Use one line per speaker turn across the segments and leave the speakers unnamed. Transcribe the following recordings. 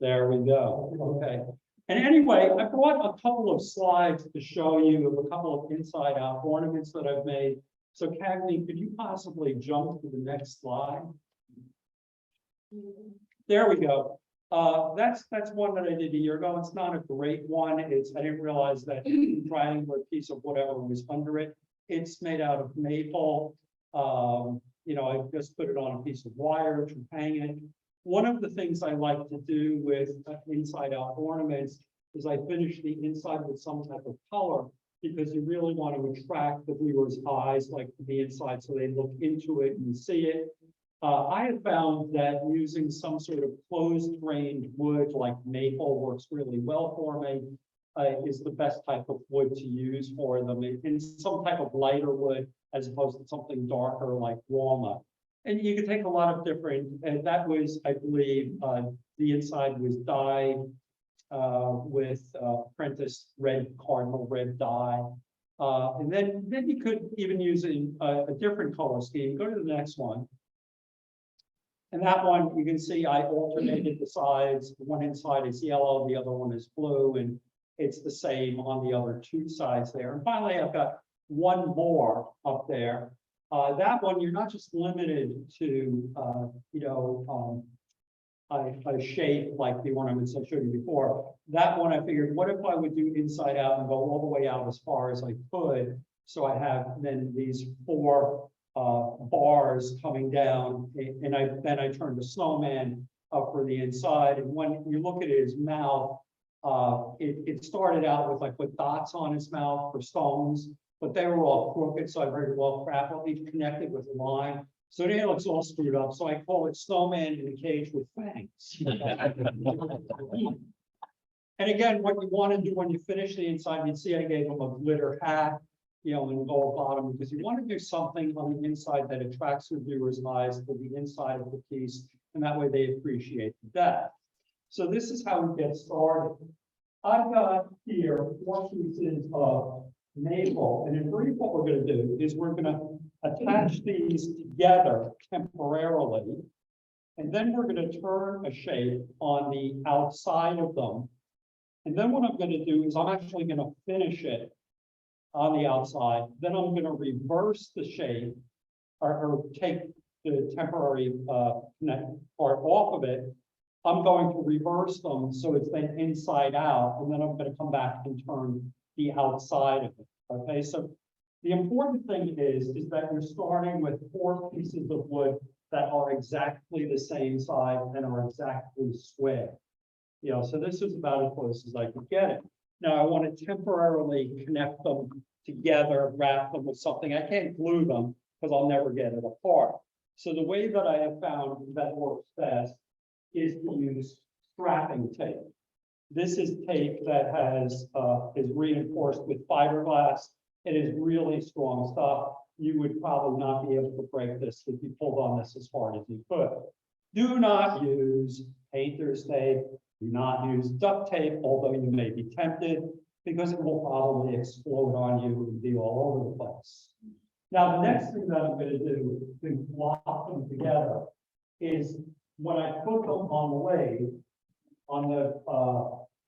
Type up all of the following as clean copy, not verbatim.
There we go. Okay. And anyway, I brought a couple of slides to show you of a couple of inside out ornaments that I've made. So Cagney, could you possibly jump to the next slide? There we go. That's one that I did a year ago. It's not a great one. I didn't realize that triangular piece of whatever was under it. It's made out of maple. I just put it on a piece of wire to hang it. One of the things I like to do with inside out ornaments is I finish the inside with some type of color, because you really want to attract the viewer's eyes, like to the inside, so they look into it and see it. I have found that using some sort of closed-grained wood like maple works really well for me. Is the best type of wood to use for them, in some type of lighter wood as opposed to something darker like walnut. And you can take a lot of different, and that was, I believe, the inside was dyed with Prentice red, cardinal red dye. And then you could even use a different color scheme. Go to the next one. And that one, you can see I alternated the sides. One inside is yellow, the other one is blue, and it's the same on the other two sides there. And finally, I've got one more up there. That one, you're not just limited to, a shape like the ornaments I showed you before. That one, I figured, what if I would do inside out and go all the way out as far as I could? So I have then these four bars coming down, and I turned the snowman up for the inside. And when you look at his mouth, it started out with, I put dots on his mouth for stones, but they were all crooked, so I figured, well, crap, let me connect it with a line. So it looks all screwed up, so I call it snowman in a cage with fangs. And again, what you want to do when you finish the inside, you'd see I gave him a glitter hat, and gold bottom, because you want to do something on the inside that attracts the viewer's eyes to the inside of the piece, and that way they appreciate the depth. So this is how we get started. I've got here 4 pieces of maple, and in brief, what we're going to do is we're going to attach these together temporarily, and then we're going to turn a shape on the outside of them. And then what I'm going to do is I'm actually going to finish it on the outside. Then I'm going to reverse the shape, or take the temporary connect part off of it. I'm going to reverse them so it's then inside out, and then I'm going to come back and turn the outside of it. Okay, so the important thing is that you're starting with 4 pieces of wood that are exactly the same size and are exactly square. So this is about as close as I could get it. Now I want to temporarily connect them together, wrap them with something. I can't glue them because I'll never get it apart. So the way that I have found that works best is to use strapping tape. This is tape that is reinforced with fiberglass. It is really strong stuff. You would probably not be able to break this if you pulled on this as hard as you could. Do not use painter's tape. Do not use duct tape, although you may be tempted, because it will probably explode on you and be all over the place. Now, the next thing that I'm going to do to lock them together is when I put them on the lathe, on the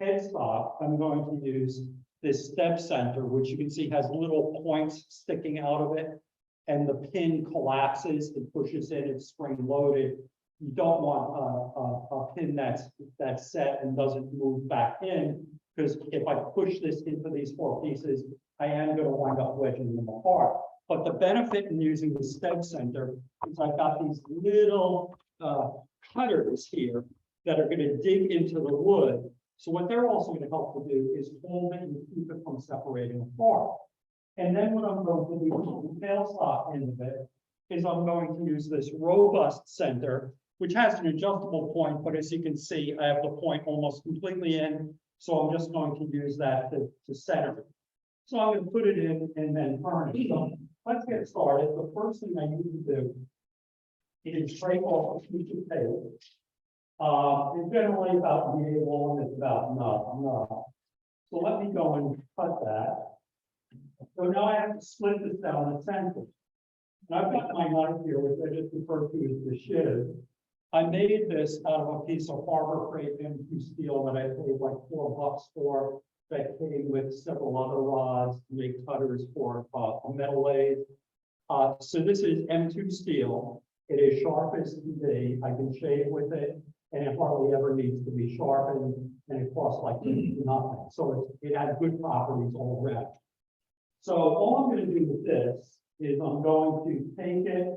headstock, I'm going to use this step center, which you can see has little points sticking out of it, and the pin collapses and pushes in. It's spring loaded. You don't want a pin that's set and doesn't move back in, because if I push this into these 4 pieces, I am going to wind up wedging them apart. But the benefit in using the step center is I've got these little cutters here that are going to dig into the wood. So what they're also going to help to do is hold it and keep it from separating apart. And then what I'm going to do with the tailstock end of it is I'm going to use this robust center, which has an adjustable point, but as you can see, I have the point almost completely in. So I'm just going to use that to center it. So I'm going to put it in and then turn it. So let's get started. The first thing I need to do is break off a piece of tape. It's generally about navel and it's about nub. So let me go and cut that. So now I have to split this down the center. And I've got my knife here, which I just refer to as the shiv. I made this out of a piece of Harbor Freight M2 steel that I paid like $4 for, that came with several other rods to make cutters for a metal lathe. So this is M2 steel. It is sharp as can be. I can shave with it, and it hardly ever needs to be sharpened, and it costs like nothing. So it has good properties all around. So all I'm going to do with this is I'm going to take it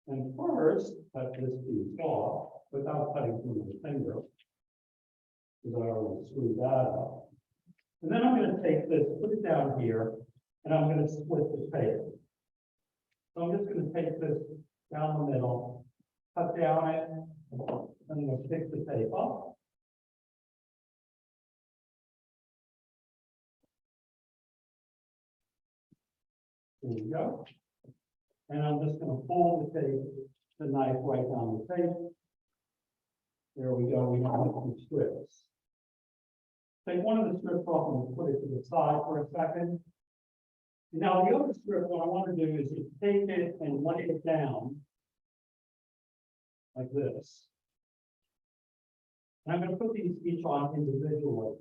and first cut this piece off without cutting through my finger, because I already screwed that up. And then I'm going to take this, put it down here, and I'm going to split the tape. So I'm just going to take this down the middle, cut down it, and I'm going to pick the tape up. There you go. And I'm just going to pull the tape, the knife right down the tape. There we go. We have some strips. Take one of the strips off and put it to the side for a second. Now the other strip, what I want to do is just take it and lay it down like this. And I'm going to put these each on individually.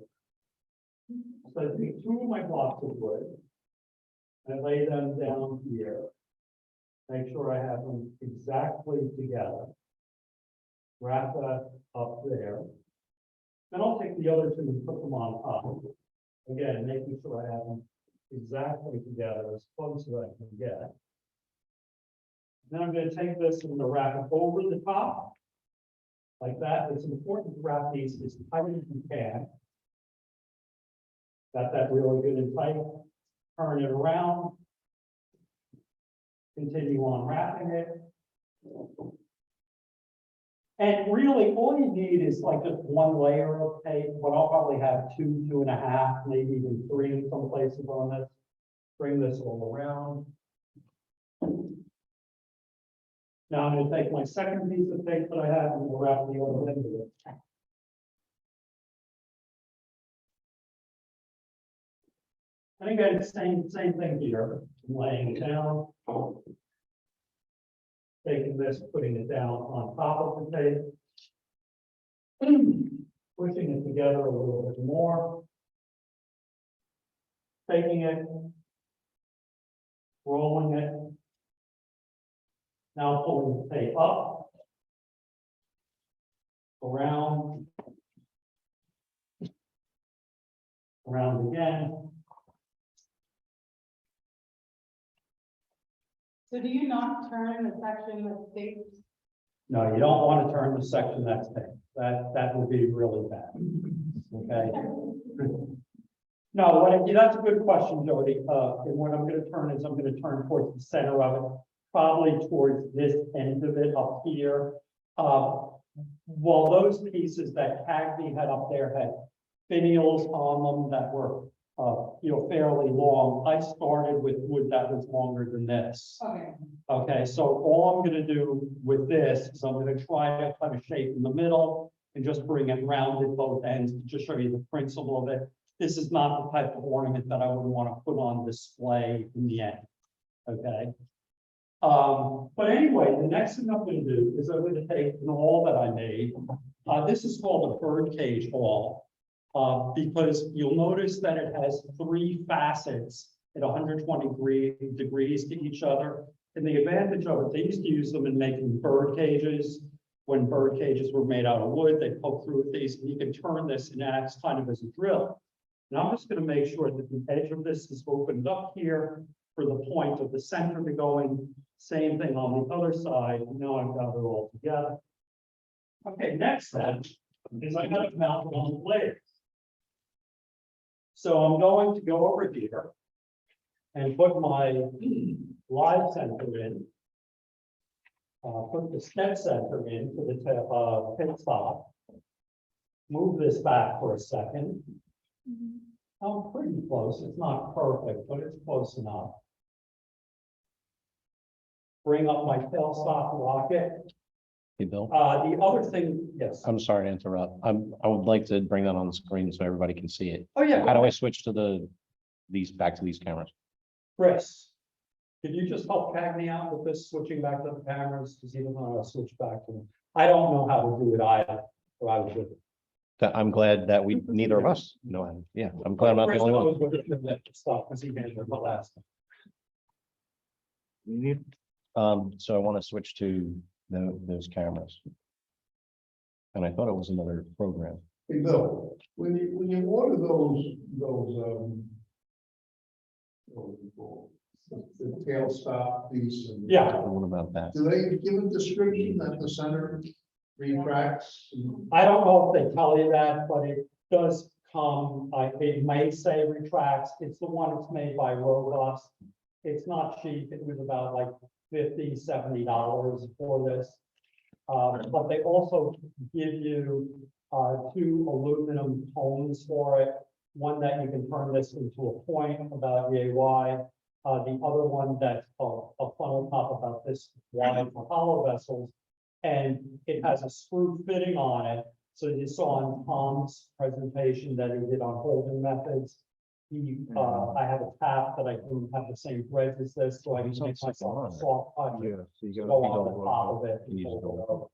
So I take two of my blocks of wood. I lay them down here. Make sure I have them exactly together. Wrap that up there. Then I'll take the other two and put them on top. Again, making sure I have them exactly together as close as I can get. Then I'm going to take this and I'm going to wrap it over the top. Like that. It's important to wrap these as tight as you can. Got that really good and tight. Turn it around. Continue on wrapping it. And really, all you need is like just one layer of tape, but I'll probably have two, 2.5, maybe even 3 in some places on this. Bring this all around. Now I'm going to take my second piece of tape that I have and we'll wrap the other end of it. And again, same thing here. I'm laying it down. Taking this, putting it down on top of the tape. Pushing it together a little bit more. Taking it, rolling it. Now pulling the tape up, around again.
So do you not turn the section that's taped?
No, you don't want to turn the section that's taped. That would be really bad. Okay. No, that's a good question, Jody. And what I'm going to turn is I'm going to turn towards the center of it, probably towards this end of it up here. Well, those pieces that Cagney had up there had finials on them that were, fairly long. I started with wood that was longer than this.
Okay.
Okay, so all I'm going to do with this is I'm going to try to cut a shape in the middle and just bring it round at both ends to just show you the principle of it. This is not the type of ornament that I would want to put on display in the end. Okay. But anyway, the next thing I'm going to do is I'm going to take an awl that I made. This is called a bird cage awl, because you'll notice that it has 3 facets at 120 degrees to each other. And the advantage of it, they used to use them in making bird cages. When bird cages were made out of wood, they poke through with these, and you can turn this and acts kind of as a drill. And I'm just going to make sure that the edge of this is opened up here for the point of the center to go in. Same thing on the other side. Now I've got it all together. Okay, next step is I got to mount it on the blades. So I'm going to go over here and put my live center in. Put the step center in for the pit stop. Move this back for a second. I'm pretty close. It's not perfect, but it's close enough. Bring up my tailstock rocket.
Hey, Bill,
The other thing, yes.
I'm sorry to interrupt. I would like to bring that on the screen so everybody can see it.
Oh, yeah.
How do I switch to back to these cameras?
Chris. Can you just help Cagney out with this, switching back to the cameras, because he doesn't know how to switch back to them. I don't know how to do it either, or I would.
That I'm glad that we, neither of us know. Yeah, I'm glad I'm not the only one.
Stuff, because he made it the last.
So I want to switch to those cameras. And I thought it was another program.
Hey, Bill, when you order the tail stop piece and.
Yeah.
What about that?
Do they give a description that the center retracts?
I don't know if they tell you that, but it does come, it may say retracts, it's the one that's made by Robust. It's not cheap, it was about like $50, $70 for this. But they also give you, 2 aluminum cones for it. One that you can turn this into a point about yay wide. The other one that's a funnel top about this wide for hollow vessels. And it has a screw fitting on it. So you saw on Tom's presentation that he did on holding methods. I have a tap that I can have the same threads as this, so I can make myself a soft touch.
So you
Go on the top of it. And fold it over.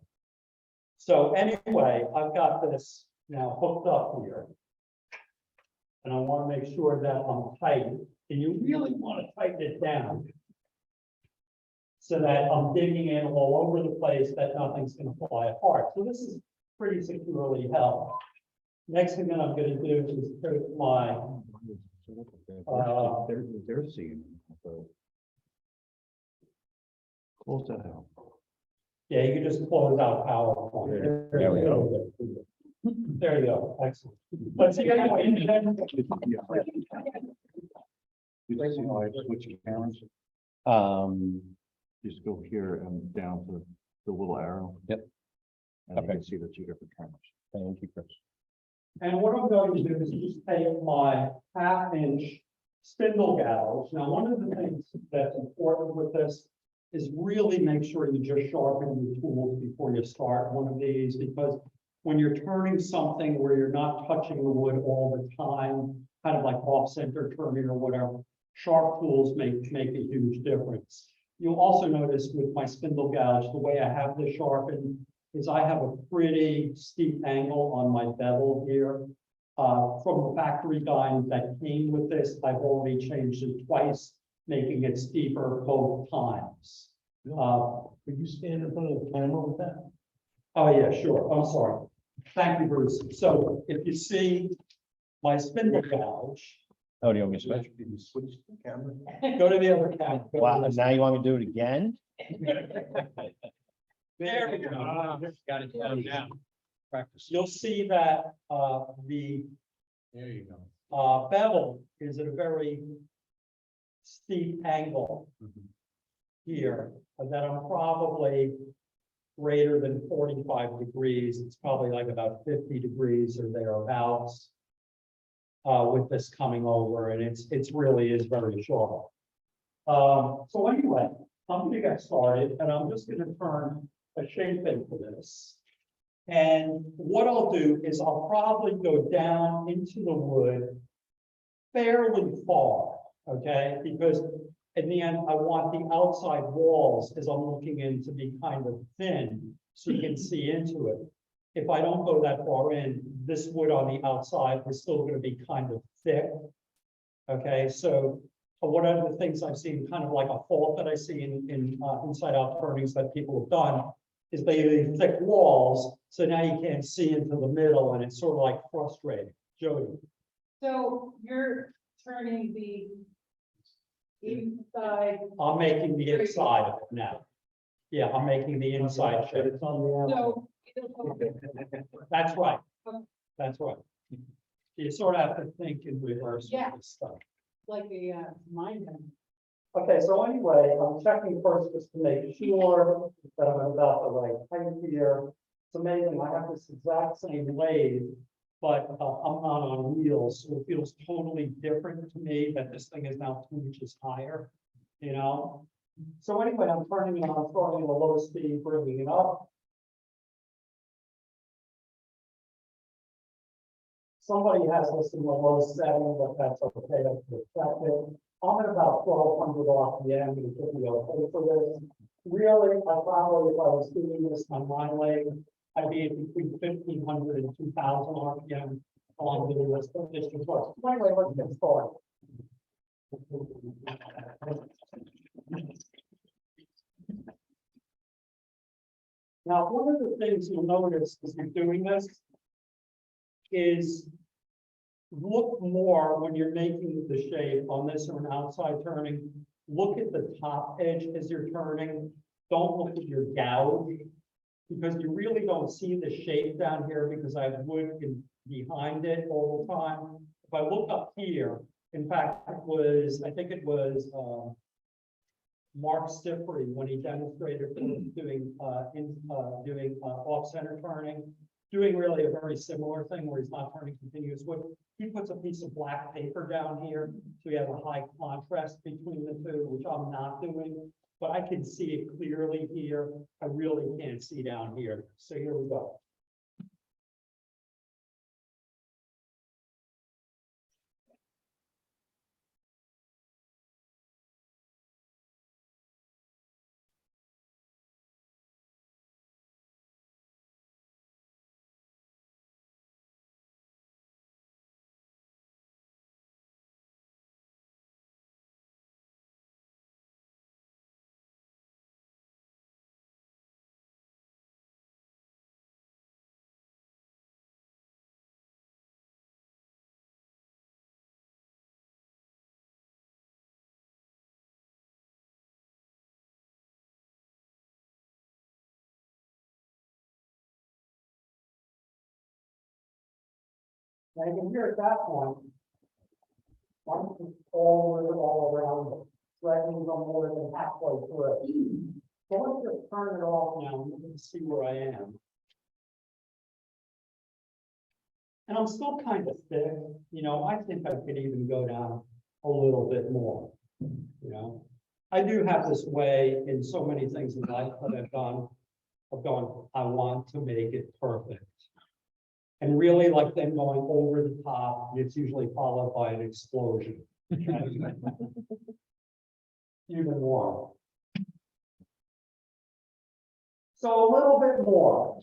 So anyway, I've got this now hooked up here. And I want to make sure that I'm tight, and you really want to tighten it down. So that I'm digging in all over the place, that nothing's going to fly apart. So this is pretty securely held. Next thing that I'm going to do is take my
They're seeing. So. Close that out.
yeah, you can just close out PowerPoint.
There we
go. There you go. Excellent. But see, anyway,
Switch cameras, just go here and down to the little arrow.
Yep.
And you
Okay.
can see the 2 different cameras.
Thank you, Chris.
and what I'm going to do is just take my 1/2-inch spindle gouge. Now, one of the things that's important with this is really make sure you just sharpen your tools before you start one of these, because when you're turning something where you're not touching the wood all the time, kind of like off-center turning or whatever, sharp tools make a huge difference. You'll also notice with my spindle gouge, the way I have this sharpened is I have a pretty steep angle on my bevel here. From the factory guide that came with this, I've already changed it twice, making it steeper both times.
Could you stand in front of the camera with that?
Oh, yeah, sure. I'm sorry. Thank you, Bruce. So if you see my spindle gouge,
Oh, do you want me to switch?
Did you switch the camera?
go to the other camera.
Wow, now you want me to do it again?
There we go.
Got it down.
Practice. You'll see that the
There you go.
bevel is at a very steep angle here, that I'm probably greater than 45 degrees. It's probably like about 50 degrees or thereabouts. With this coming over, and it's really is very sharp. So anyway, I'm gonna get started, and I'm just gonna turn a shape into this. And what I'll do is I'll probably go down into the wood fairly far, okay? Because in the end, I want the outside walls, as I'm looking in, to be kind of thin, so you can see into it. If I don't go that far in, this wood on the outside is still going to be kind of thick. Okay, so one of the things I've seen, kind of like a fault that I see in inside out turnings that people have done, is they leave thick walls, so now you can't see into the middle, and it's sort of like frustrating. Jody.
So you're turning the inside,
I'm making the inside of it now. Yeah, I'm making the inside shape.
It's on the
so.
That's right. That's right. You sort of have to think in reverse with
Yeah.
this stuff.
Like a mind.
Okay, so anyway, I'm checking first just to make sure that I'm about the right height here. It's amazing, I have this exact same lathe, but I'm not on wheels, so it feels totally different to me that this thing is now 2 inches higher, you know? So anyway, I'm turning it on, starting at a low speed, bringing it up. Somebody has this in the low setting, but that's okay, that's expected. I'm at about 1,200 RPM, and it took me okay for this. Really, I probably, if I was doing this on my leg, I'd be between 1,500 and 2,000 RPM on doing this, but this is what. Anyway, let's get started. Now, one of the things you'll notice as you're doing this is look more when you're making the shape on this or an outside turning. Look at the top edge as you're turning. Don't look at your gouge because you really don't see the shape down here because I have wood behind it all the time. If I look up here, in fact, I think it was Mark Stiffrey when he demonstrated doing off-center turning, doing really a very similar thing where he's not turning continuous wood. He puts a piece of black paper down here, so you have a high contrast between the two, which I'm not doing, but I can see it clearly here. I really can't see down here. So here we go. And you can hear at that point, I'm all around it. So that means I'm more than halfway through. So let's just turn it off now and you can see where I am. And I'm still kind of thick, you know, I think I could even go down a little bit more, you know. I do have this way in so many things in life that I've done, of going, I want to make it perfect. And really like them going over the top, it's usually followed by an explosion. Even more. So a little bit more.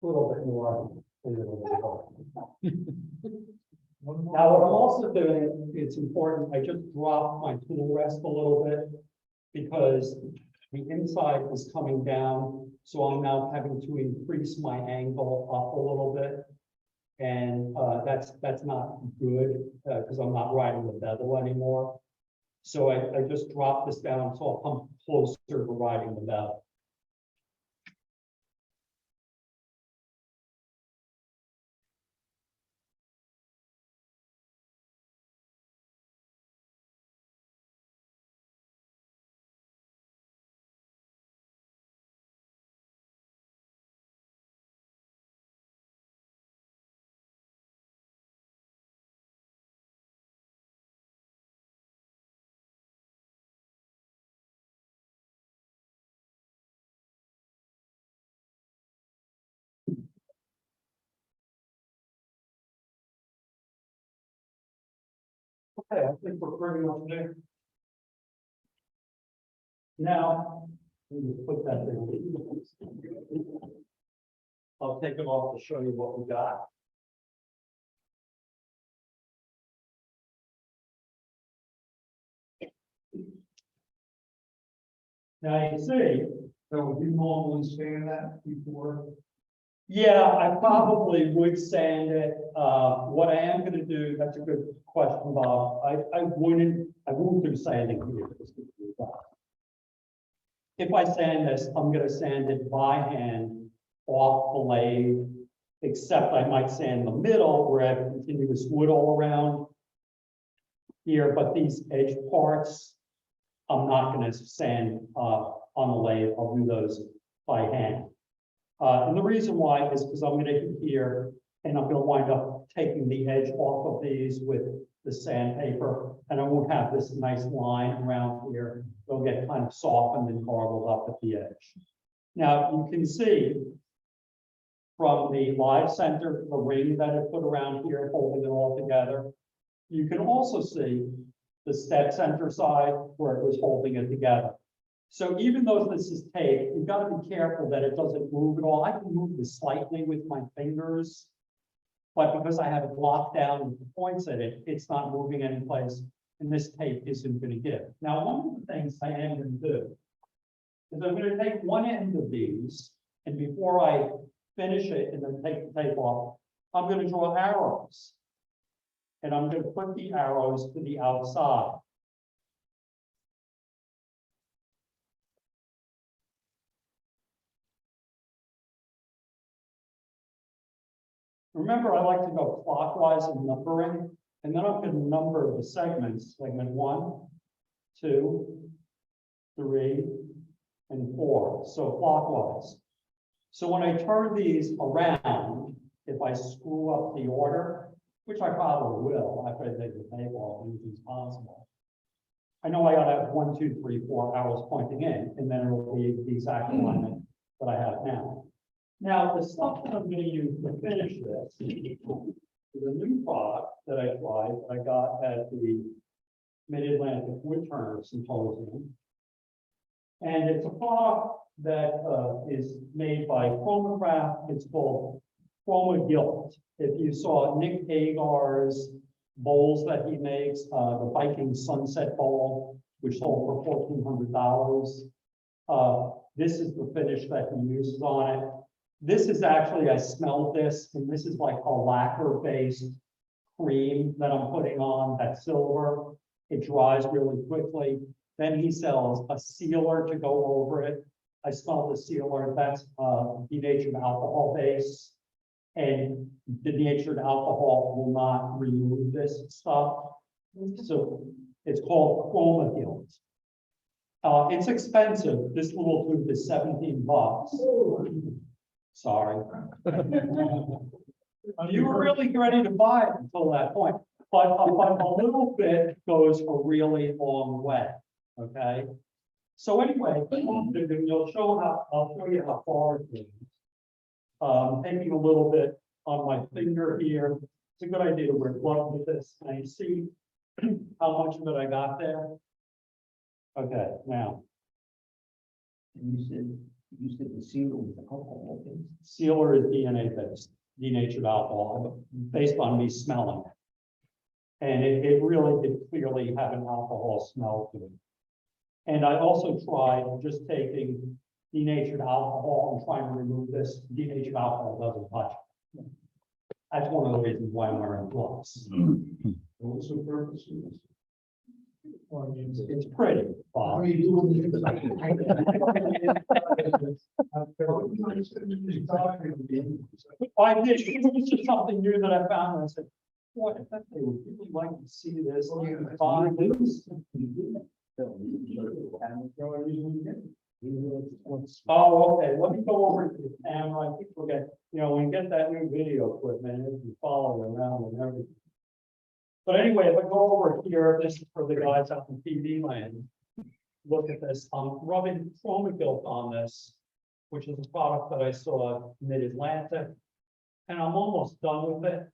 A little bit more. Now, what I'm also doing, it's important, I just dropped my tool rest a little bit because the inside is coming down, so I'm now having to increase my angle up a little bit. And that's not good because I'm not riding the bevel anymore. So I just dropped this down so I'll come closer to riding the bevel. Okay, I think we're pretty much there. Now, let me put that there. I'll take it off to show you what we got. Now you see,
So would you normally sand that before?
yeah, I probably would sand it. What I am gonna do, that's a good question, Bob. I wouldn't do sanding here. If I sand this, I'm gonna sand it by hand off the lathe, except I might sand the middle where I have continuous wood all around here, but these edge parts, I'm not gonna sand on the lathe. I'll do those by hand. And the reason why is because I'm gonna hit here and I'm gonna wind up taking the edge off of these with the sandpaper, and I won't have this nice line around here. They'll get kind of softened and garbled up at the edge. Now, you can see from the live center, the ring that I put around here, holding it all together. You can also see the step center side where it was holding it together. So even though this is tape, you've got to be careful that it doesn't move at all. I can move this slightly with my fingers, but because I have it locked down with the points in it, it's not moving anyplace, and this tape isn't going to give. Now, one of the things I am going to do is I'm going to take one end of these, and before I finish it and then take the tape off, I'm going to draw arrows. And I'm going to put the arrows to the outside. Remember, I like to go clockwise in numbering, and then I'm going to number the segments, segment 1, 2, 3, and 4, so clockwise. So when I turn these around, if I screw up the order, which I probably will after I take the tape off, anything's possible. I know I gotta have 1, 2, 3, 4 arrows pointing in, and then it'll be the exact alignment that I have now. Now, the stuff that I'm gonna use to finish this is a new product that I tried, that I got at the Mid-Atlantic Woodturner Symposium. And it's a product that is made by Chromacraft. It's called Chroma Gilt. If you saw Nick Agar's bowls that he makes, the Viking Sunset Bowl, which sold for $1,400, this is the finish that he uses on it. This is actually, I smelled this, and this is like a lacquer-based cream that I'm putting on, that silver. It dries really quickly. Then he sells a sealer to go over it. I smell the sealer, that's denatured alcohol base. And the denatured alcohol will not remove this stuff. So it's called Chroma Gilt. It's expensive. This little tube is $17. Sorry. You were really ready to buy it until that point, but a little bit goes a really long way. Okay. So anyway, you'll show how, I'll show you how far it is. Taking a little bit on my finger here. It's a good idea to wear gloves with this. Can you see how much of it I got there? Okay, now.
You said the sealer was alcohol based.
Sealer is DNA based, denatured alcohol, based on me smelling it. And it really did clearly have an alcohol smell to it. And I also tried just taking denatured alcohol and trying to remove this. Denatured alcohol doesn't touch it. That's one of the reasons why I'm wearing gloves.
What's the purpose of this?
It's pretty,
How
Bob.
do you do with
I did, it was just something new that I found, and I said, what, I thought they would really like to see this. Buy this. Oh, okay, let me go over to the camera. I think we'll get, when we get that new video equipment, if you follow it around and everything. But anyway, if I go over here, this is for the guys out in TV land. Look at this, I'm rubbing Chroma Gilt on this, which is a product that I saw Mid-Atlantic. And I'm almost done with it.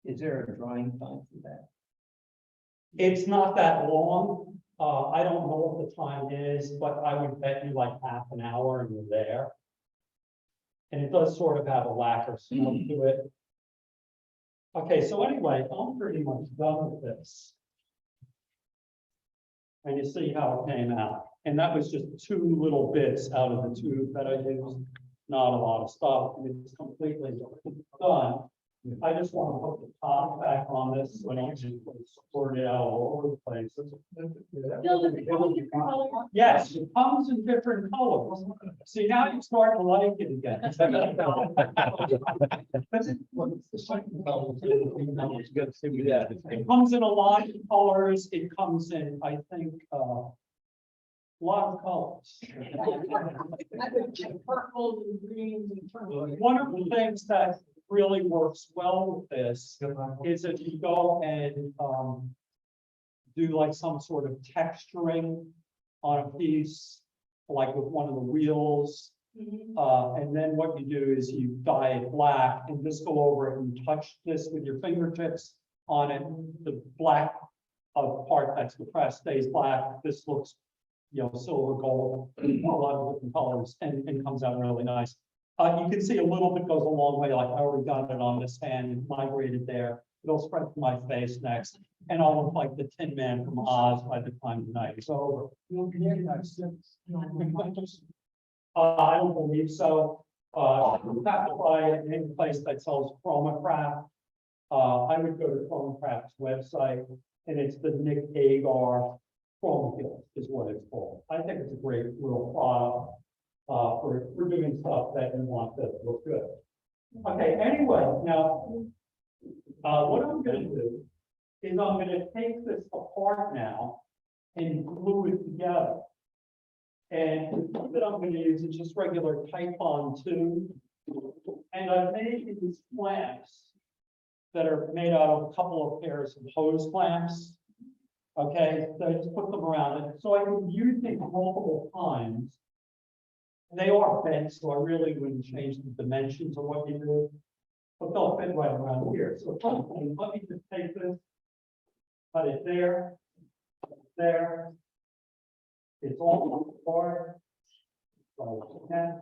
Is there a drying time for that?
It's not that long. I don't know what the time is, but I would bet you like half an hour and you're there. And it does sort of have a lacquer smell to it. Okay, so anyway, I'm pretty much done with this. And you see how it came out. And that was just 2 little bits out of the tube that I used. Not a lot of stuff. It's completely done. I just want to put the top back on this so I don't just squirt it out all over the place.
Bill, does it come in different colors?
Yes, it comes in different colors. See, now you start to like it again. It comes in a lot of colors. It comes in, I think, A lot of colors.
Purples and greens and purples.
One of the things that really works well with this is if you go and, do like some sort of texturing on a piece, like with one of the wheels. And then what you do is you dye it black and just go over it and touch this with your fingertips on it. The black part that's depressed stays black. This looks, silver, gold, a lot of different colors and comes out really nice. You can see a little bit goes a long way, like I already got it on this hand, migrated there. It'll spread to my face next, and I'll look like the Tin Man from Oz by the time the night is over. I don't believe so. You have to buy it in a place that sells Chromacraft. I would go to Chromacraft's website, and it's the Nick Agar Chroma Kit is what it's called. I think it's a great little product for doing stuff that you want to look good. Okay, anyway, now, what I'm gonna do is I'm gonna take this apart now and glue it together. And the glue that I'm gonna use is just regular Titebond 2. And I've made these clamps that are made out of a couple of pairs of hose clamps. Okay, so I just put them around it, so I can use it multiple times. They are bent, so I really wouldn't change the dimensions of what you do. But they'll fit right around here. So let me just take this, put it there, there. It's all apart. So, okay.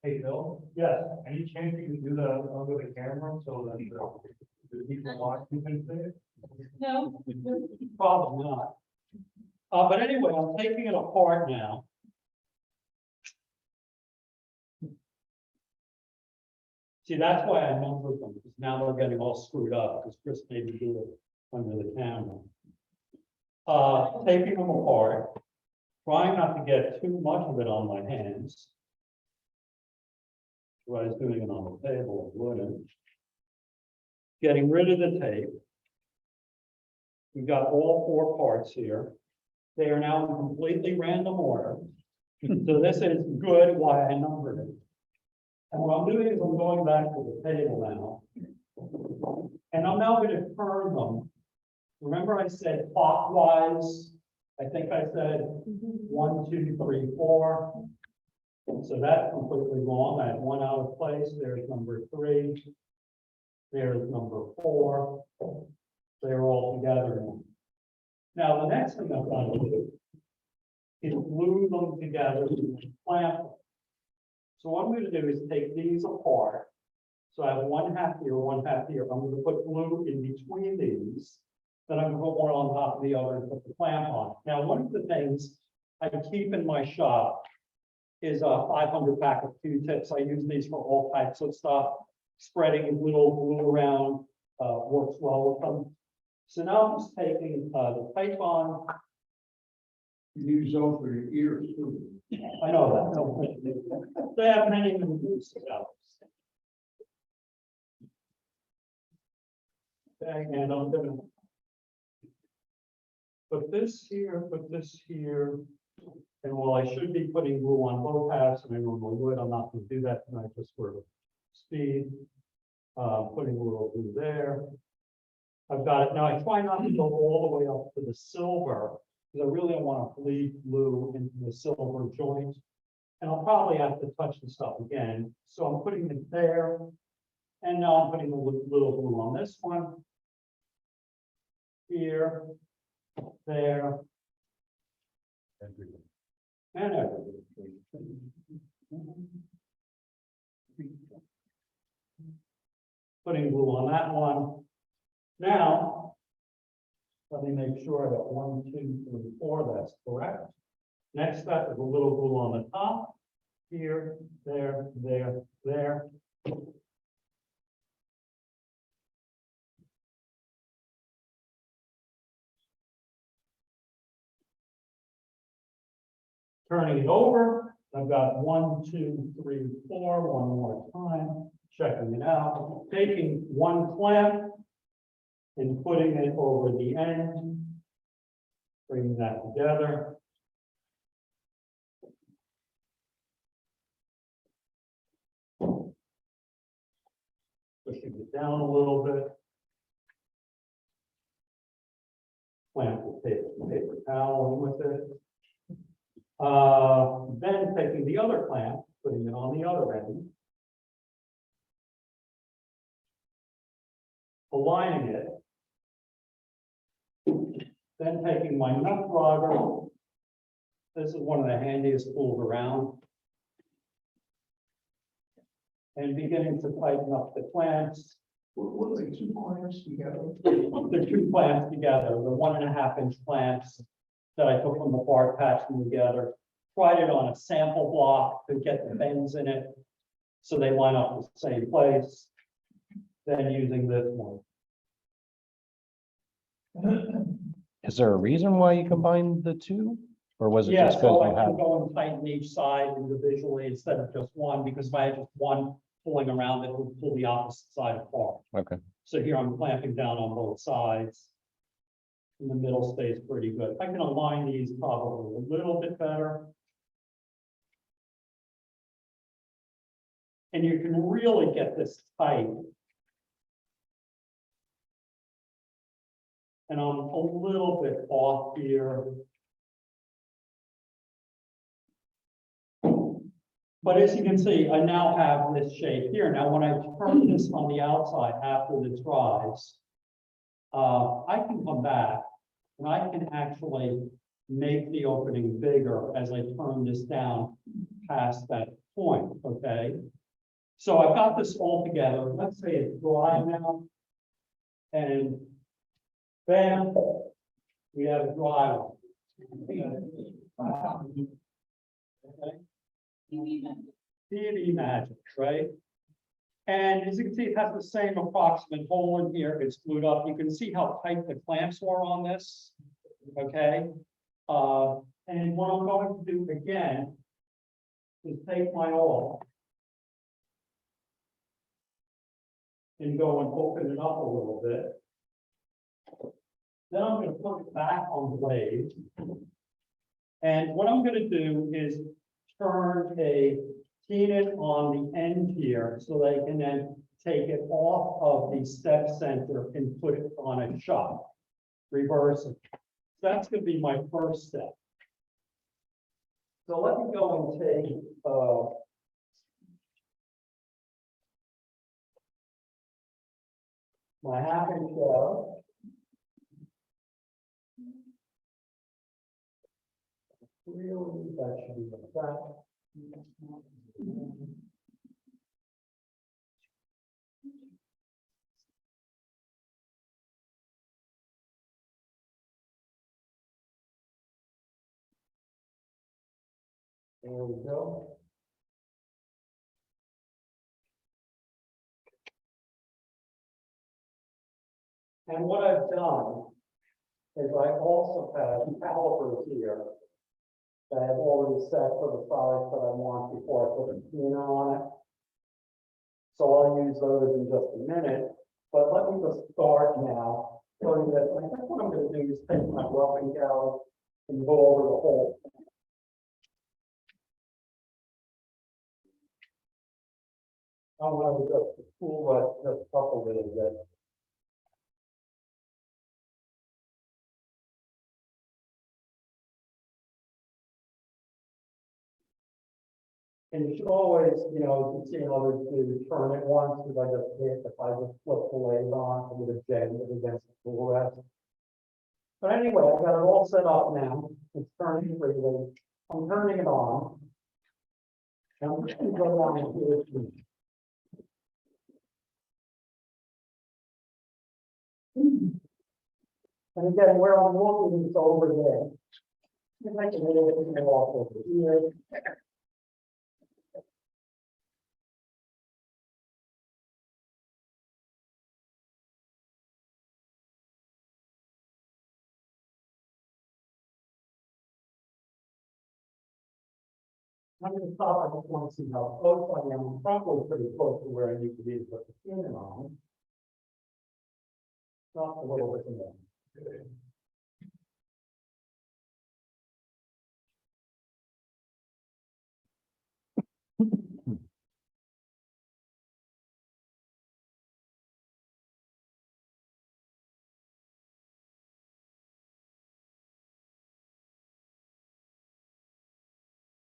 Hey, Bill,
Yes,
any chance you can do the under the camera so that the people watching can see it?
No.
probably not. But anyway, I'm taking it apart now. See, that's why I numbered them, because now they're getting all screwed up, because Chris made me do it under the camera. Taking them apart, trying not to get too much of it on my hands. I was doing it on the table, I wouldn't. Getting rid of the tape. We've got all 4 parts here. They are now in completely random order. So this is good why I numbered it. And what I'm doing is I'm going back to the table now. And I'm now going to turn them. Remember I said clockwise? I think I said 1, 2, 3, 4. So that's completely wrong. I have 1 out of place. There's number 3. There's number 4. They're all together now. Now, the next thing I'm going to do is glue them together with clamp. So what I'm going to do is take these apart. So I have 1 half here, 1 half here. I'm going to put glue in between these. Then I'm going to put one on top of the other and put the clamp on. Now, one of the things I keep in my shop is a 500 pack of Q-tips. I use these for all types of stuff. Spreading little glue around works well with them. So now I'm just taking the Titebond.
Use those for your ears too.
I know that. They have many uses out. Okay, and I'm gonna put this here, and while I should be putting glue on both halves, and I normally would, I'm not gonna do that tonight just for speed. Putting a little glue there. I've got it. Now I try not to go all the way up to the silver, because I really don't want to bleed glue into the silver joint. And I'll probably have to touch this up again. So I'm putting it there. And now I'm putting a little glue on this one. Here, there, and everything. Putting glue on that one. Now, let me make sure I got 1, 2, 3, 4. That's correct. Next step is a little glue on the top. Here, there, there, there. Turning it over. I've got 1, 2, 3, 4, one more time, checking it out, taking one clamp and putting it over the end, bringing that together. Pushing it down a little bit. Clamp the paper towel with it. Then taking the other clamp, putting it on the other end. Aligning it. Then taking my nut driver. This is one of the handiest tools around. And beginning to tighten up the clamps.
What are they, two clamps together?
The two clamps together, the 1.5-inch clamps that I took from the bar, patched them together. Tried it on a sample block to get the bends in it, so they line up the same place. Then using this one.
Is there a reason why you combined the two? Or was it
Yeah,
just
so
because
I
you
can
had?
go and tighten each side individually instead of just one, because if I had just one pulling around, it would pull the opposite side apart.
Okay,
So here I'm clamping down on both sides. And the middle stays pretty good. I can align these probably a little bit better. And you can really get this tight. And I'm a little bit off here. But as you can see, I now have this shape here. Now, when I turn this on the outside after this dries, I can come back and I can actually make the opening bigger as I turn this down past that point, okay? So I've got this all together. Let's say it's dry now. And bam, we have a dry one. Okay? TV magic, right? And as you can see, it has the same approximate hole in here. It's glued up. You can see how tight the clamps were on this. Okay. And what I'm going to do again is take my awl and go and open it up a little bit. Then I'm going to put it back on the blade. And what I'm going to do is turn a tenon on the end here so they can then take it off of the step center and put it on a chuck. Reverse it. That's going to be my first step. So let me go and take my 1/2-inch shell. Really, that should be like that. There we go. And what I've done is I also have calipers here that I've already set for the size that I want before I put a pin on it. So I'll use those in just a minute, but let me just start now. Showing this. I think what I'm going to do is take my roughing gallows and go over the whole thing. I'm going to just pull just up a little bit. And you should always, you know, you see others do turn it once, because I just hit, if I just flip the leg on, it would have jammed it against the tool rest. But anyway, I've got it all set up now. It's turning freely. I'm turning it on. And I'm just going to go down and do it. And again, where I'm looking is over there. If I can move it off over here. I'm gonna stop, I just want to see how close I am, I'm probably pretty close to where I need to be to put the pin on. Stop a little bit more.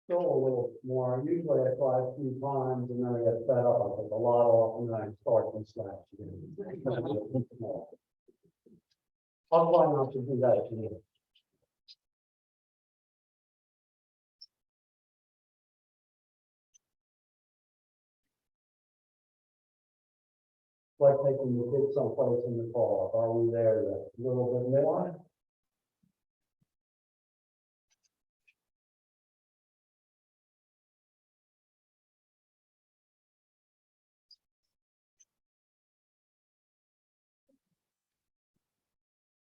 Still a little more, usually I try a few times and then I get fed up, I take a lot off and then I start from scratch again. I'll try not to do that again. Like taking the kids someplace in the car, are we there yet? A little bit more?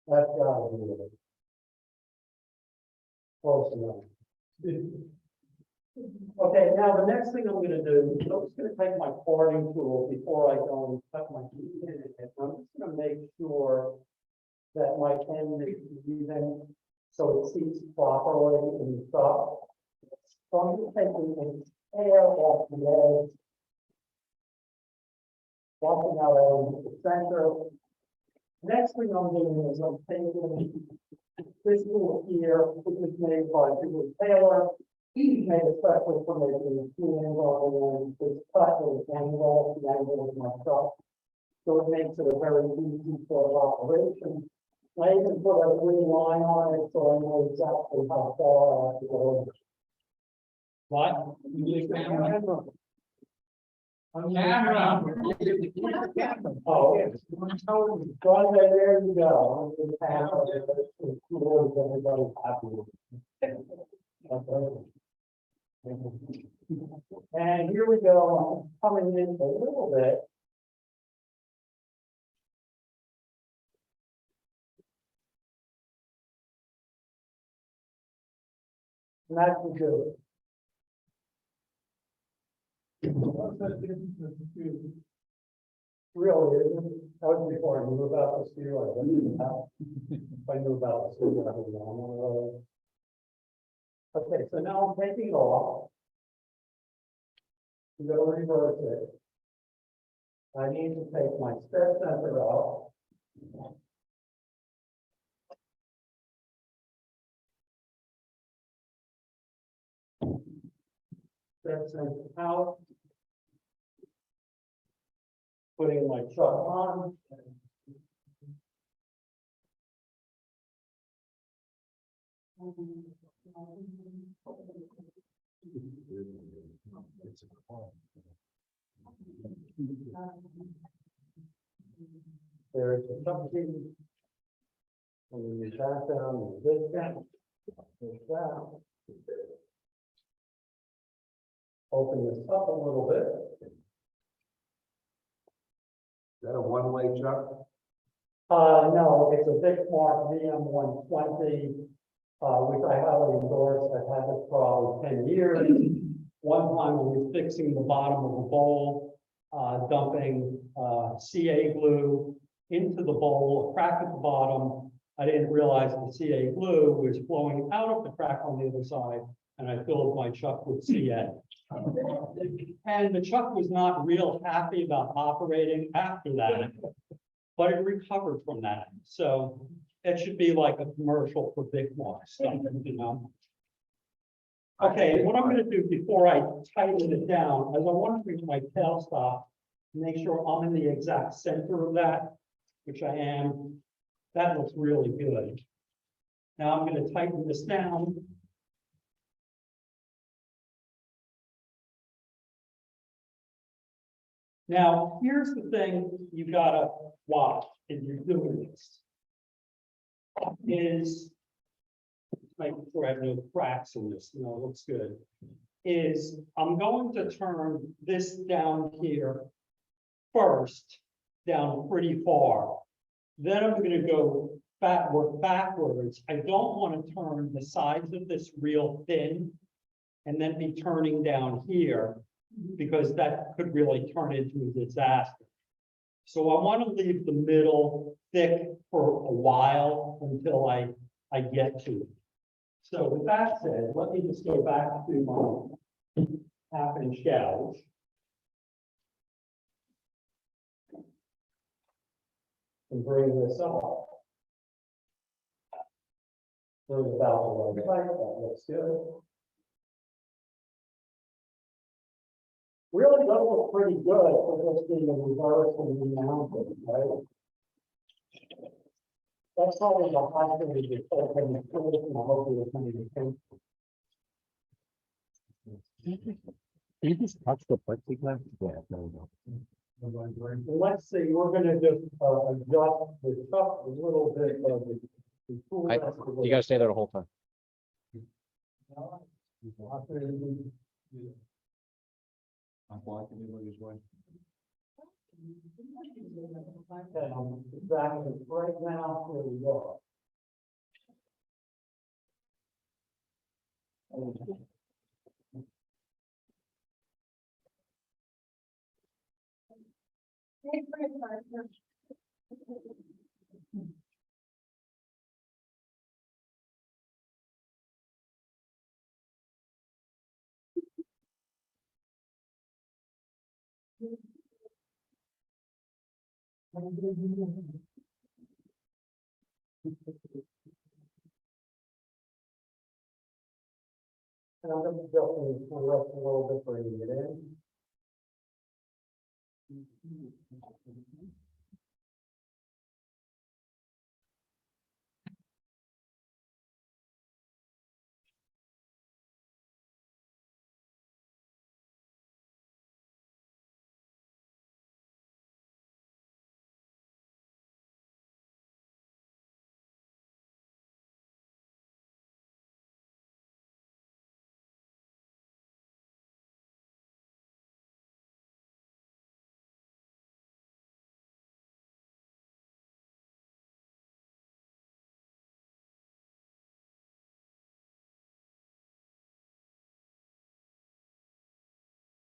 That's gotta be it. Close enough. Okay, now the next thing I'm gonna do, I'm just gonna take my parting tool before I go and cut my teeth in it. I'm just gonna make sure that my pen is even, so it seats properly and stuff. So I'm just taking the hair off the edge. Walking out of the center. Next thing I'm doing is I'm taking this tool here, which is made by Bill Taylor. He's made especially for making a two angle and this cut is angle, the angle is myself. So it makes it a very easy sort of operation. I even put a green line on it, so I know exactly how far I have to go. What? On camera. Oh, yes. Well, there you go. Everybody's happy with it. Okay. And here we go, I'm coming in a little bit. And that's the good. Really, that was before I knew about the steel. I didn't know. If I knew about the steel, I would know. Okay, so now I'm taking it off. I'm going to reverse it. I need to take my step center out. Step center out. Putting my chuck on. There's a something. And you back down, this down, this down. Open this up a little bit.
Is that a one-way chuck?
No, it's a Vickmark VM120, which I highly endorse. I've had this for probably 10 years. One time we were fixing the bottom of a bowl, dumping CA glue into the bowl, a crack at the bottom. I didn't realize the CA glue was flowing out of the crack on the other side, and I filled my chuck with CA. And the chuck was not real happy about operating after that, but it recovered from that. So it should be like a commercial for Bickmark stuff, you know? Okay, what I'm gonna do before I tighten it down, is I want to bring my tailstop, make sure I'm in the exact center of that, which I am. That looks really good. Now I'm gonna tighten this down. Now, here's the thing you gotta watch if you're doing this. Is making sure I have no cracks in this, you know, it looks good. Is I'm going to turn this down here first, down pretty far. Then I'm gonna go work backwards. I don't want to turn the sides of this real thin. and then be turning down here, because that could really turn into a disaster. So I want to leave the middle thick for a while until I get to it. So with that said, let me just go back to my 1/2 inch gouge. And bring this up. Bring it about a little bit, that looks good. Really does look pretty good for this being a reverse and remounted, right? That's probably the high thing to do, and I hope you're coming to.
You just touch the plexiglass? Yeah, there we go.
Let's see, we're gonna just adjust the cup a little bit of the.
You gotta stay there the whole time.
I'm blocking anybody's way.
Exactly, right now, here we go. And I'm gonna just rest a little bit for you, get in.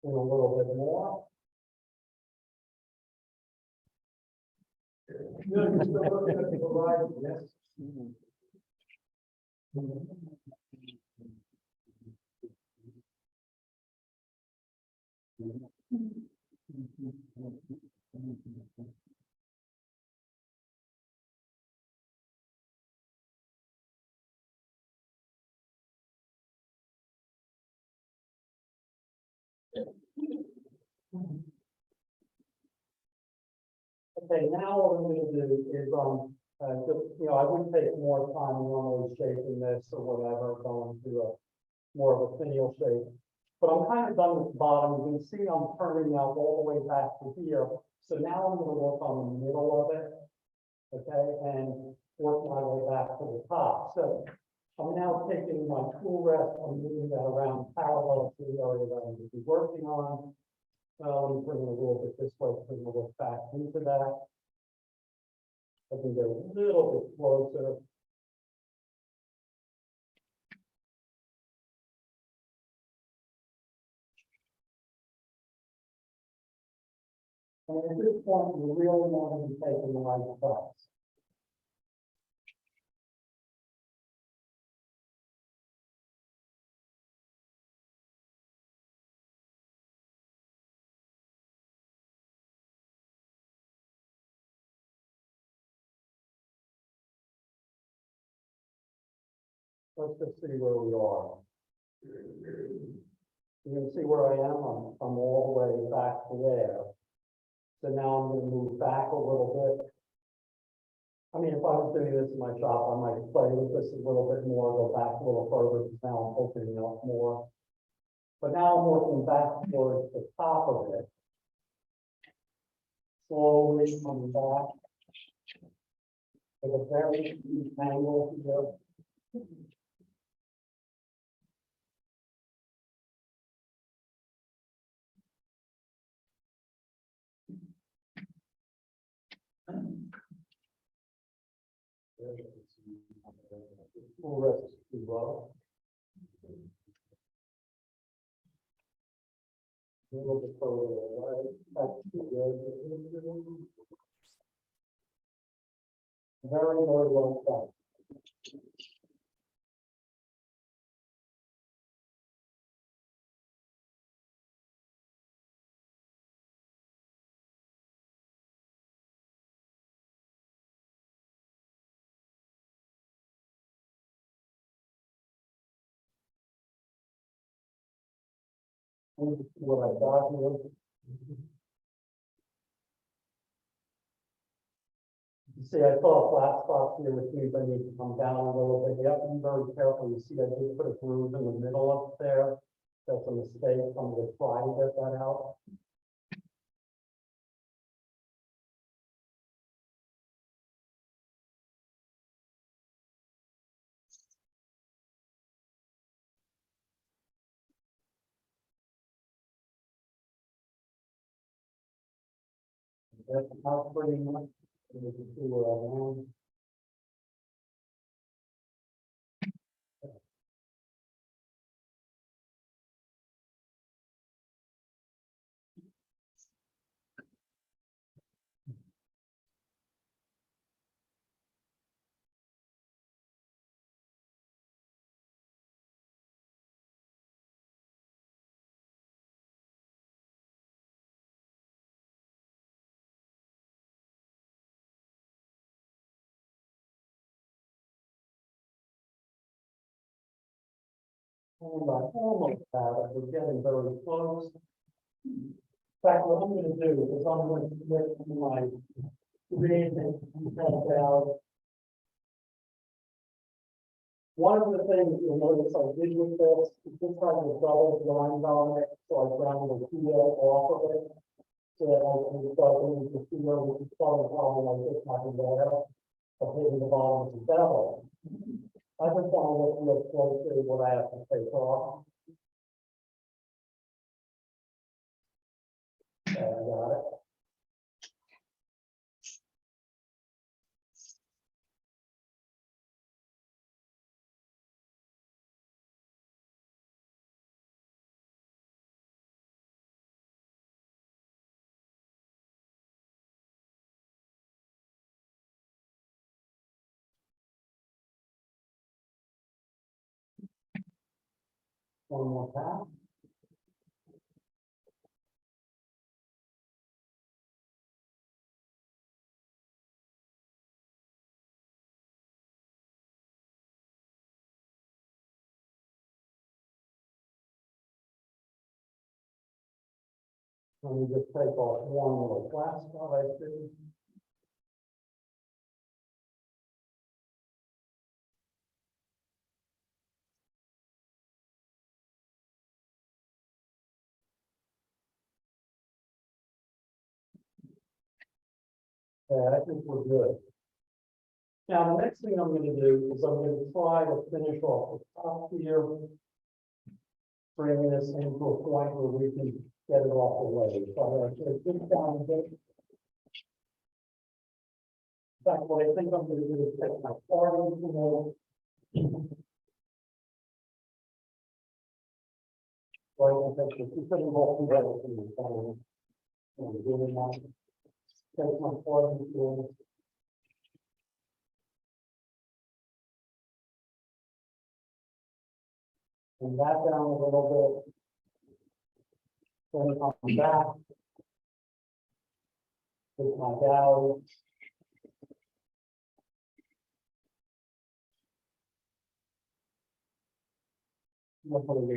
And a little bit more. Good, you're still looking at the horizon, yes. Okay, now what I'm gonna do is, just, I wouldn't take more time normally shaping this or whatever, going to a more of a finial shape. But I'm kind of done with the bottom. You can see I'm turning out all the way back to here. So now I'm gonna work on the middle of it, okay, and work my way back to the top. So I'm now taking my tool rest and moving that around parallel to the area that I'm gonna be working on. Let me bring it a little bit this way, bring a little back into that. I can get a little bit closer. And at this point, you really want to be taking the right steps. Let's just see where we are. You can see where I am. I'm all the way back to there. So now I'm going to move back a little bit. I mean, if I was doing this in my shop, I might play with this a little bit more, go back a little further, because now I'm opening up more. But now I'm working back towards the top of it. Slowly coming back. With a very deep angle here. Full rest is too low. A little bit further, right? That's too good. Very, very well done. What I got here. You see, I saw a flat spot here, which means I need to come down a little bit. You have to be very careful. You see, I did put a groove in the middle up there. That's a mistake. I'm gonna try to get that out. That's not pretty much. You can see where I am. Almost have it. We're getting very close. In fact, what I'm gonna do is I'm going to get my reading out. One of the things you'll notice I did with this, is this has a double blind on it, so I ground the seal off of it. So that I can start with the seal, which is part of the problem I just happened there, of hitting the bottom of the bevel. I just want to look real closely at what I have to take off. Okay, I got it. One more pass. Let me just take off one little flat spot I see. Yeah, I think we're good. Now, the next thing I'm gonna do is I'm gonna try to finish off the top here. Bringing this into a point where we can get it off the way. So I'm gonna take this down a bit. In fact, what I think I'm gonna do is take my parting tool. Well, I'm gonna take this, putting all together. I'm doing that. Take my parting tool. And that down a little bit. Then come back. With my gallery. What do we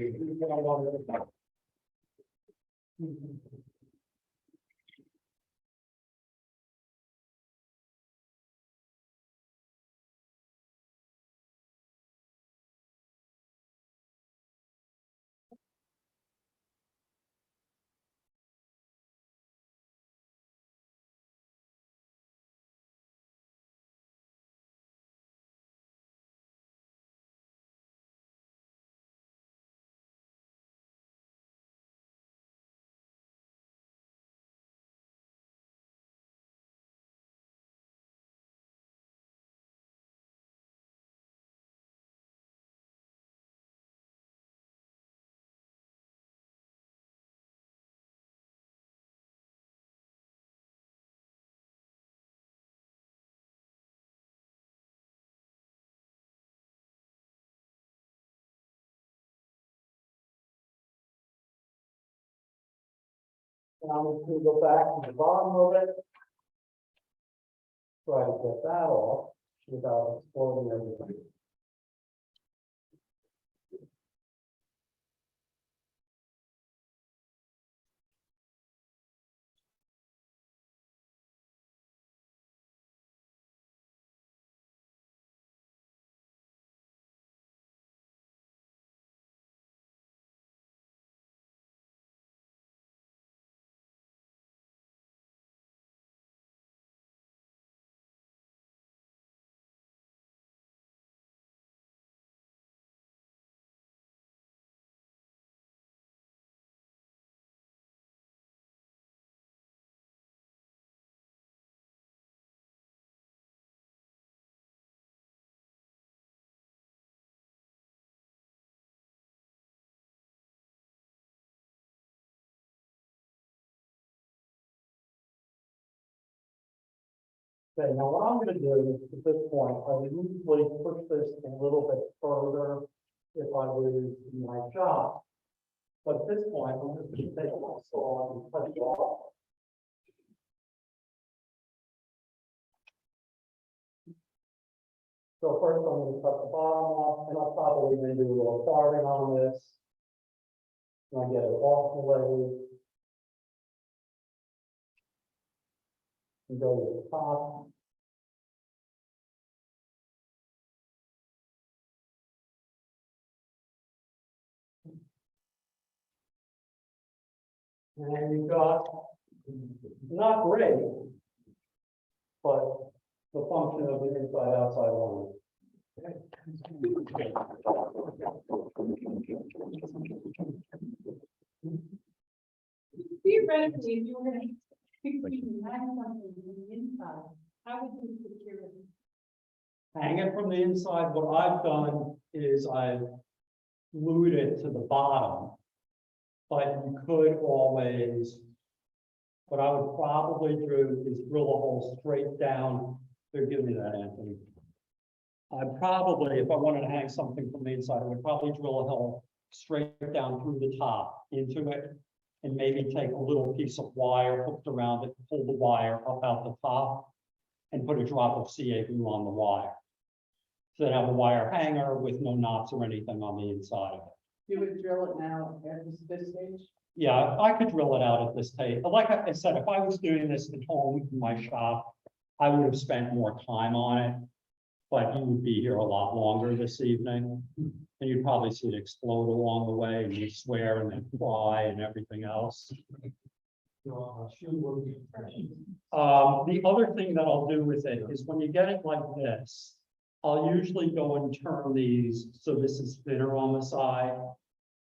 do? Now I'm going to go back to the bottom of it. Try to get that off without exploding everything. Okay, now what I'm gonna do at this point, I would usually push this a little bit further if I was in my shop. But at this point, I'm just gonna take my saw and cut it off. So first I'm gonna cut the bottom off, and I'll probably do a little carving on this. And I get it off the way. And go to the top. And you've got, not great, but the function of the inside-outside line.
Theoretically, if you were gonna hang something from the inside, how would you secure it?
Hang it from the inside, what I've done is I've glued it to the bottom. But you could always, what I would probably do is drill a hole straight down. Here, give me that, Anthony. I'd probably, if I wanted to hang something from the inside, I would probably drill a hole straight down through the top into it. And maybe take a little piece of wire hooked around it, pull the wire up out the top. And put a drop of CA glue on the wire. So then have a wire hanger with no knots or anything on the inside of it.
You would drill it now at this stage?
Yeah, I could drill it out at this stage. But like I said, if I was doing this at home in my shop, I would have spent more time on it. But you would be here a lot longer this evening. And you'd probably see it explode along the way, and you swear and then cry and everything else. The other thing that I'll do with it is when you get it like this, I'll usually go and turn these, so this is thinner on the side.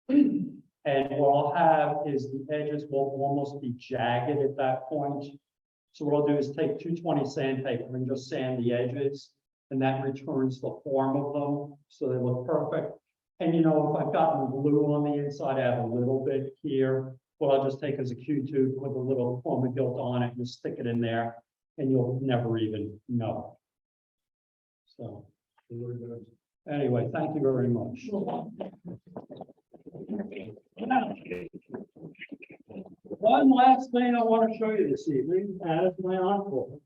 And what I'll have is the edges will almost be jagged at that point. So what I'll do is take 220 sandpaper and just sand the edges, and that returns the form of them, so they look perfect. And you know, if I've gotten glue on the inside, I have a little bit here. What I'll just take as a Q-tube, put a little chroma gilt on it, and stick it in there, and you'll never even know. So, anyway, thank you very much. One last thing I want to show you this evening, as my encore,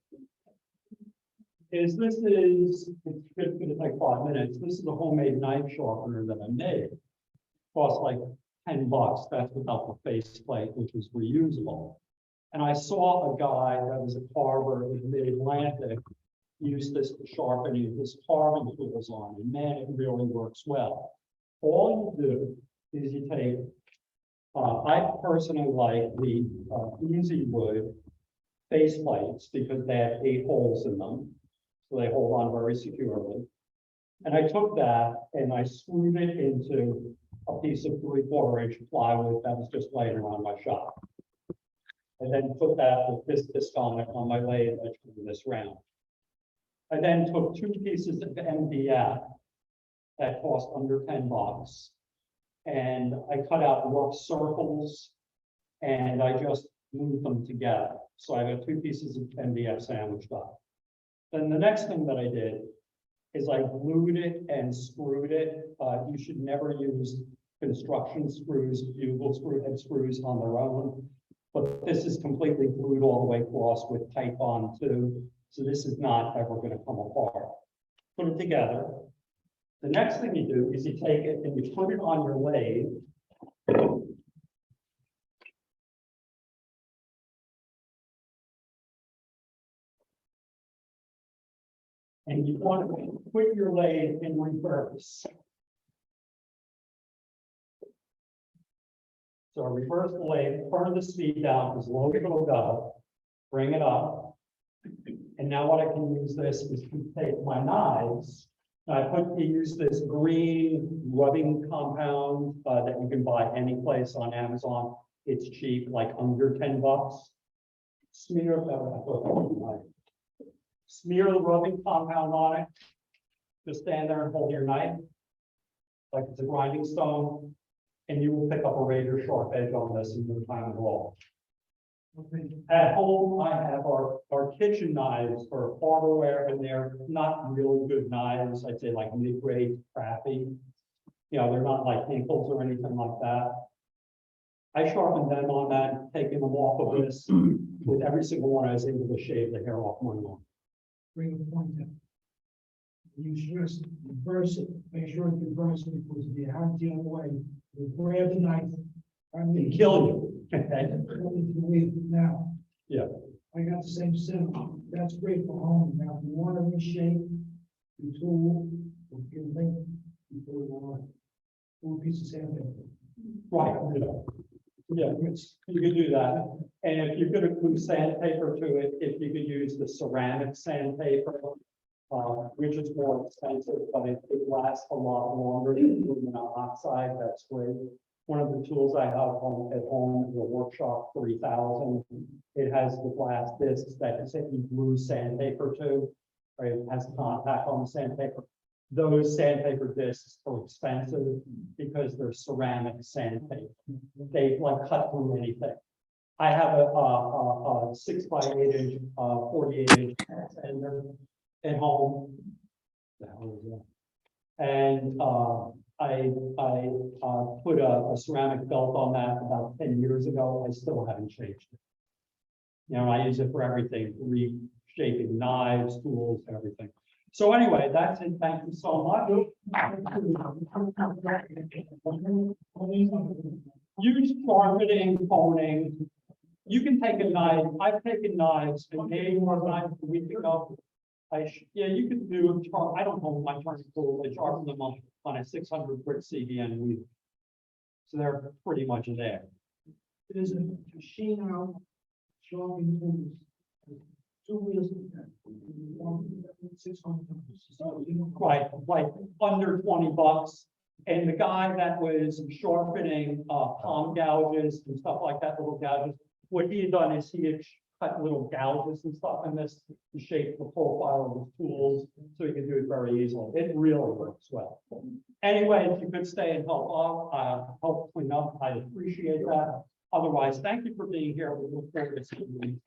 is this is, it's going to take 5 minutes. This is a homemade knife sharpener that I made. Cost like $10. That's without the faceplate, which is reusable. And I saw a guy that was a carver in Mid-Atlantic use this to sharpen his carving tools on, and man, it really works well. All you do is you take, I personally like the Easy Wood faceplates because they have 8 holes in them, so they hold on very securely. And I took that and I screwed it into a piece of 3/4 inch plywood that was just laying around my shop. And then put that with this disc on it on my lathe edge for this round. I then took 2 pieces of MDF that cost under $10. And I cut out rough circles and I just moved them together. So I got 2 pieces of MDF sandwiched up. Then the next thing that I did is I glued it and screwed it. You should never use construction screws, bugle screw head screws on their own. But this is completely glued all the way across with pipe on too, so this is not ever gonna come apart. Put it together. The next thing you do is you take it and you put it on your lathe. And you want to put your lathe in reverse. So reverse the lathe, turn the speed down as low as it'll go, bring it up. And now what I can use this is to take my knives. Use this green rubbing compound that you can buy any place on Amazon. It's cheap, like under $10. Smear the rubbing compound on it. Just stand there and hold your knife like it's a grinding stone, and you will pick up a razor sharp edge on this in no time at all. At home, I have our kitchen knives for hardware, and they're not really good knives. I'd say like mid-grade, crappy. You know, they're not like Hinkles or anything like that. I sharpened them on that, taking them off of this. With every single one, I was able to shave the hair off my arm.
Bring a point in. You just reverse it, make sure it's reversed, because if you have the other way, you grab the knife. I'm
They kill you. Okay?
Now.
Yeah.
I got the same system, that's great for home, now if you want to reshape the tool, if you think, you put it on a piece of sandpaper.
Right. Yeah, you could do that. And if you're gonna glue sandpaper to it, if you could use the ceramic sandpaper, which is more expensive, but it lasts a lot longer than gluing oxide, that's great. One of the tools I have at home is a Workshop 3000. It has the glass discs that you glue sandpaper to, right? It has contact on the sandpaper. Those sandpaper discs are expensive because they're ceramic sandpaper. They like cut through anything. I have a 6x8 inch, 48-inch sander at home. The hell is that? And I put a ceramic belt on that about 10 years ago. I still haven't changed it. You know, I use it for everything, reshaping knives, tools, everything. So anyway, that's it. Thank you so much. Use sharpening, honing. You can take a knife. I've taken knives and made more knives a week ago. Yeah, you can do. I don't know my turning tools. I sharpen them on a 600 grit CBN wheel. So they're pretty much there.
There's a machine out, showing tools. 2 wheels. 600.
Right, like under $20. And the guy that was sharpening palm gouges and stuff like that, little gouges, what he had done is he had cut little gouges and stuff in this to shape the profile of the tools, so he could do it very easily. It really works well. Anyway, if you could stay and help clean up, I appreciate that. Otherwise, thank you for being here. We look forward to seeing you.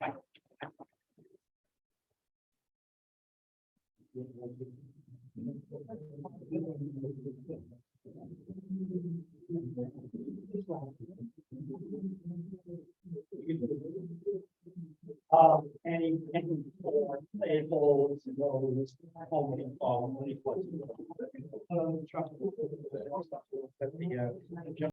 Any for tables, those, any questions?